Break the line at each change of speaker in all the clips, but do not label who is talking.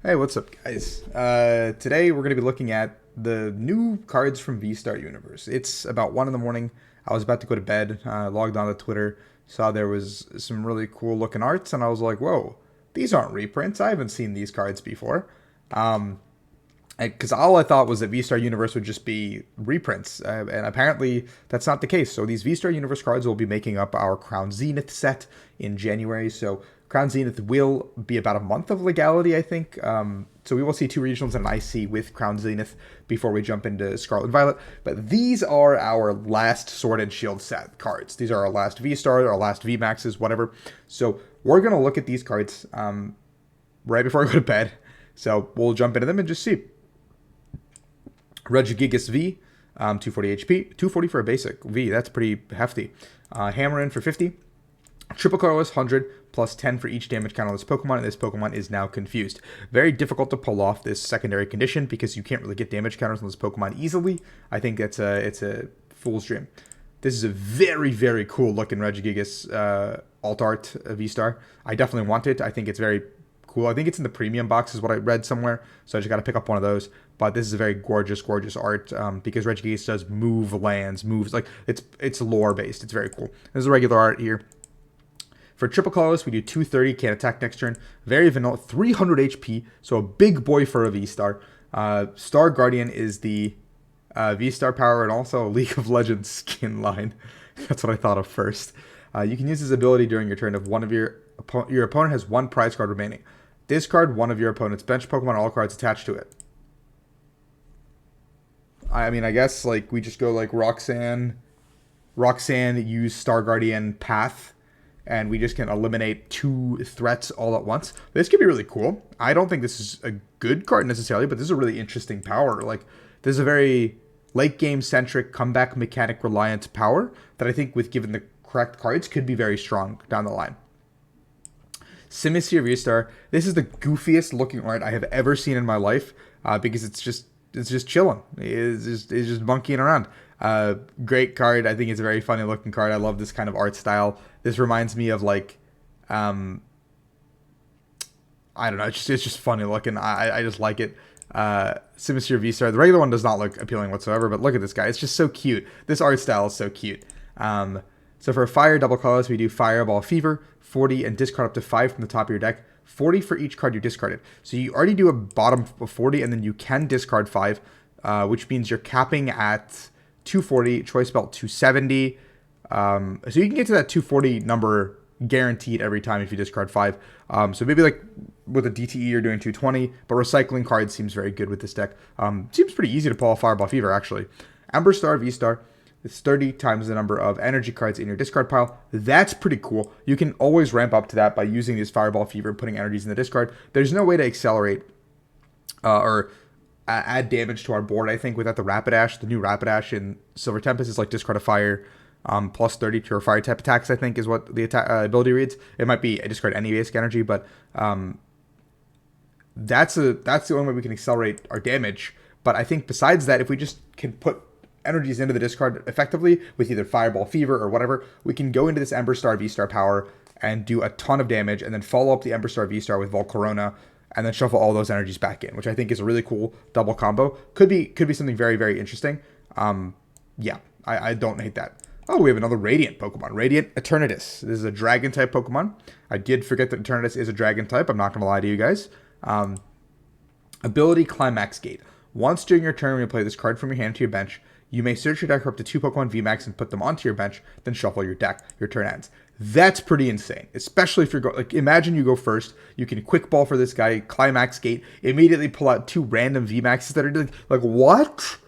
Hey, what's up, guys? Today we're going to be looking at the new cards from Vstar Universe. It's about 1 in the morning. I was about to go to bed, logged on to Twitter, saw there was some really cool looking arts, and I was like, whoa, these aren't reprints. I haven't seen these cards before. Um, because all I thought was that V-Star Universe would just be reprints, and apparently that's not the case. So these V-Star Universe cards will be making up our Crown Zenith set in January. So Crown Zenith will be about a month of legality, I think. So we will see two regionals and an IC with Crown Zenith before we jump into Scarlet and Violet. But these are our last Sword and Shield set cards. These are our last V-Star, our last V-Maxes, whatever. So we're going to look at these cards right before I go to bed. So we'll jump into them and just see. Regigigas V, 240 HP, 240 for a basic V. That's pretty hefty. Hatterene for 50. Triple colorless 100 plus 10 for each damage count on this Pokemon, and this Pokemon is now confused. Very difficult to pull off this secondary condition because you can't really get damage counters on this Pokemon easily. I think it's a fool's dream. This is a very, very cool looking Regigigas alt art V-Star. I definitely want it. I think it's very cool. I think it's in the premium box is what I read somewhere, so I just got to pick up one of those. But this is a very gorgeous, gorgeous art because Regigigas does move lands, moves like it's lore based. It's very cool. There's a regular art here. For triple colorless, we do 230, can't attack next turn. Very vanilla, 300 HP, so a big boy for a V-Star. Star Guardian is the V-Star power and also a League of Legends skin line. That's what I thought of first. You can use this ability during your turn if one of your opponent has one prize card remaining. Discard one of your opponent's bench Pokemon, all cards attached to it. I mean, I guess like we just go like Roxanne use Star Guardian Path, and we just can eliminate two threats all at once. This could be really cool. I don't think this is a good card necessarily, but this is a really interesting power. Like, this is a very late game centric comeback mechanic reliant power that I think with given the correct cards could be very strong down the line. Simisear V-Star. This is the goofiest looking art I have ever seen in my life because it's just chilling. It's just monkeying around. Great card. I think it's a very funny looking card. I love this kind of art style. This reminds me of like, I don't know. It's just funny looking. I just like it. Simisear V-Star. The regular one does not look appealing whatsoever, but look at this guy. It's just so cute. This art style is so cute. So for fire double colors, we do Fireball Fever, 40, and discard up to 5 from the top of your deck. 40 for each card you discarded. So you already do a bottom of 40, and then you can discard 5, which means you're capping at 240, Choice Belt 270. So you can get to that 240 number guaranteed every time if you discard 5. So maybe like with a DTE you're doing 220, but recycling cards seems very good with this deck. Seems pretty easy to pull off Fireball Fever, actually. Ember Star V-Star. It's 30 times the number of energy cards in your discard pile. That's pretty cool. You can always ramp up to that by using this Fireball Fever and putting energies in the discard. There's no way to accelerate or add damage to our board, I think, without the Rapidash. The new Rapidash in Silver Tempest is like discard a fire, plus 30 to your fire type attacks, I think, is what the ability reads. It might be a discard any basic energy, but that's the only way we can accelerate our damage. But I think besides that, if we just can put energies into the discard effectively with either Fireball Fever or whatever, we can go into this Ember Star V-Star power and do a ton of damage and then follow up the Ember Star V-Star with Volcarona and then shuffle all those energies back in, which I think is a really cool double combo. Could be something very, very interesting. Yeah, I don't hate that. Oh, we have another Radiant Pokemon. Radiant Eternatus. This is a Dragon type Pokemon. I did forget that Eternatus is a Dragon type. I'm not going to lie to you guys. Ability Climax Gate. Once during your turn, when you play this card from your hand to your bench, you may search your deck for up to 2 Pokemon VMAX and put them onto your bench, then shuffle your deck. Your turn ends. That's pretty insane, especially if you're going, like, imagine you go first, you can quick ball for this guy, Climax Gate, immediately pull out 2 random VMAXs that are like what?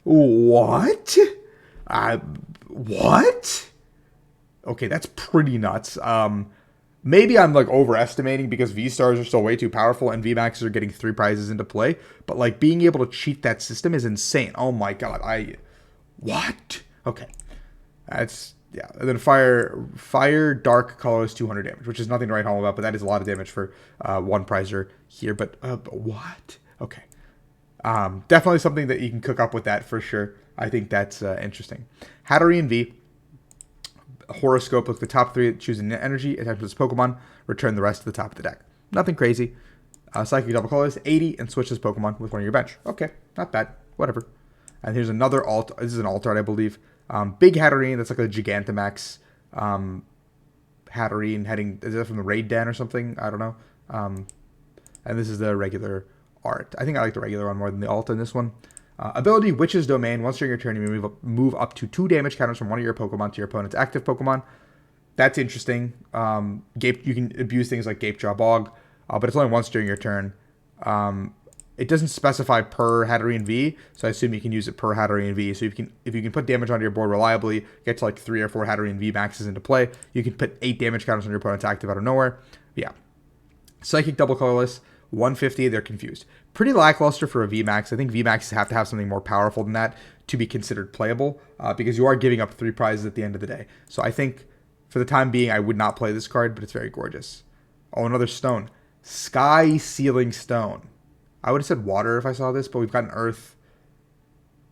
What? What? Okay, that's pretty nuts. Maybe I'm like overestimating because V-Stars are still way too powerful and V-Maxes are getting 3 prizes into play, but like being able to cheat that system is insane. Oh my god, what? Okay. That's, yeah. And then fire dark colors 200 damage, which is nothing to write home about, but that is a lot of damage for one prizer here. But what? Okay. Definitely something that you can cook up with that for sure. I think that's interesting. Hatterene V. Horoscope, look at the top 3, choose an energy, attach to this Pokemon, return the rest to the top of the deck. Nothing crazy. Psychic double colorless, 80, and switch this Pokemon with one of your bench. Okay, not bad. Whatever. And here's another alt. This is an alt art, I believe. Big Hatterene, that's like a Gigantamax Hatterene heading. Is that from the Raid Den or something? I don't know. And this is the regular art. I think I like the regular one more than the alt in this one. Ability, Witch's Domain. Once during your turn, you move up to 2 damage counters from one of your Pokemon to your opponent's active Pokemon. That's interesting. You can abuse things like Gapejaw Bog, but it's only once during your turn. It doesn't specify per Hatterene V, so I assume you can use it per Hatterene V. So if you can put damage onto your board reliably, get to like 3 or 4 Hatterene V-Maxes into play, you can put 8 damage counters on your opponent's active out of nowhere. Yeah. Psychic double colorless, 150, they're confused. Pretty lackluster for a V-Max. I think V-Maxes have to have something more powerful than that to be considered playable, because you are giving up 3 prizes at the end of the day. So I think, for the time being, I would not play this card, but it's very gorgeous. Oh, another stone. Sky Sealing Stone. I would have said water if I saw this, but we've got an earth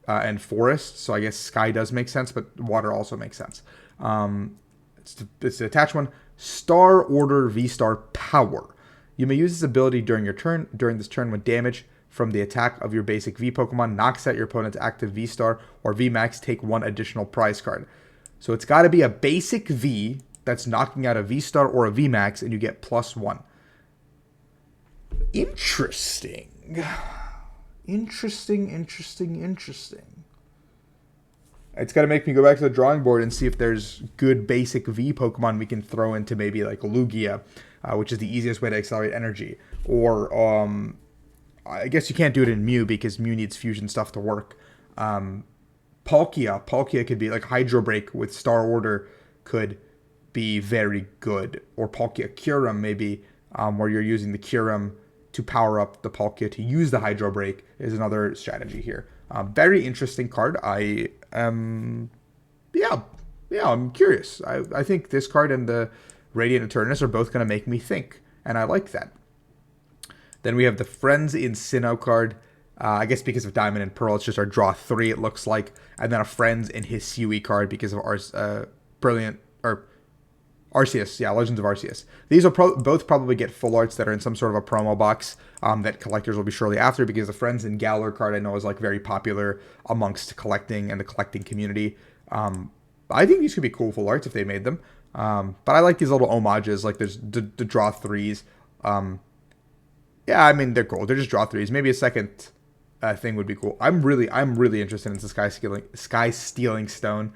and forest, so I guess sky does make sense, but water also makes sense. It's the attached one. Star Order V-Star Power. You may use this ability during this turn when damage from the attack of your basic V Pokemon knocks out your opponent's active V-Star or V-Max, take 1 additional prize card. So it's got to be a basic V that's knocking out a V-Star or a V-Max, and you get +1. Interesting. Interesting. It's got to make me go back to the drawing board and see if there's good basic V Pokemon we can throw into maybe like Lugia, which is the easiest way to accelerate energy. Or I guess you can't do it in Mew because Mew needs fusion stuff to work. Palkia could be like Hydro Break with Star Order could be very good. Or Palkia Kyurem maybe, where you're using the Kyurem to power up the Palkia to use the Hydro Break is another strategy here. Very interesting card. I'm curious. I think this card and the Radiant Eternatus are both going to make me think, and I like that. Then we have the Friends in Sinnoh card. I guess because of Diamond and Pearl, it's just our draw 3, it looks like. And then a Friends in Hisui card because of our Arceus, yeah, Legends of Arceus. These will both probably get full arts that are in some sort of a promo box that collectors will be shortly after, because the Friends in Galar card I know is like very popular amongst collecting and the collecting community. I think these could be cool full arts if they made them. But I like these little homages, like there's the draw 3s. Yeah, I mean, they're cool. They're just draw 3s. Maybe a second thing would be cool. I'm really interested in the Sky Stealing Stone.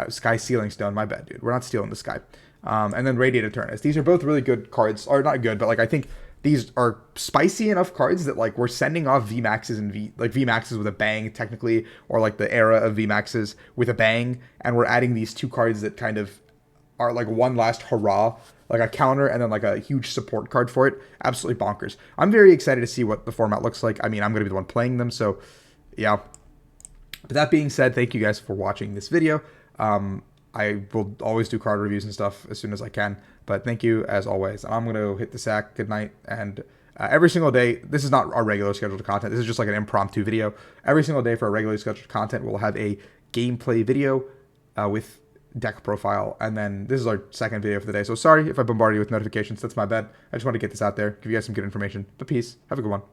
Sky Sealing Stone, my bad, dude. We're not stealing the sky. And then Radiant Eternatus. These are both really good cards, or not good, but like I think these are spicy enough cards that like we're sending off V-Maxes and V-Maxes with a bang technically, or like the era of V-Maxes with a bang, and we're adding these 2 cards that kind of are like one last hurrah, like a counter and then like a huge support card for it. Absolutely bonkers. I'm very excited to see what the format looks like. I mean, I'm going to be the one playing them, so yeah. But that being said, thank you guys for watching this video. I will always do card reviews and stuff as soon as I can, but thank you as always. I'm going to hit the sack. Good night. And every single day, this is not our regular scheduled content. This is just like an impromptu video. Every single day for our regularly scheduled content, we'll have a gameplay video with deck profile. And then this is our second video for the day. So sorry if I bombarded you with notifications. That's my bad. I just want to get this out there, give you guys some good information. But peace. Have a good one.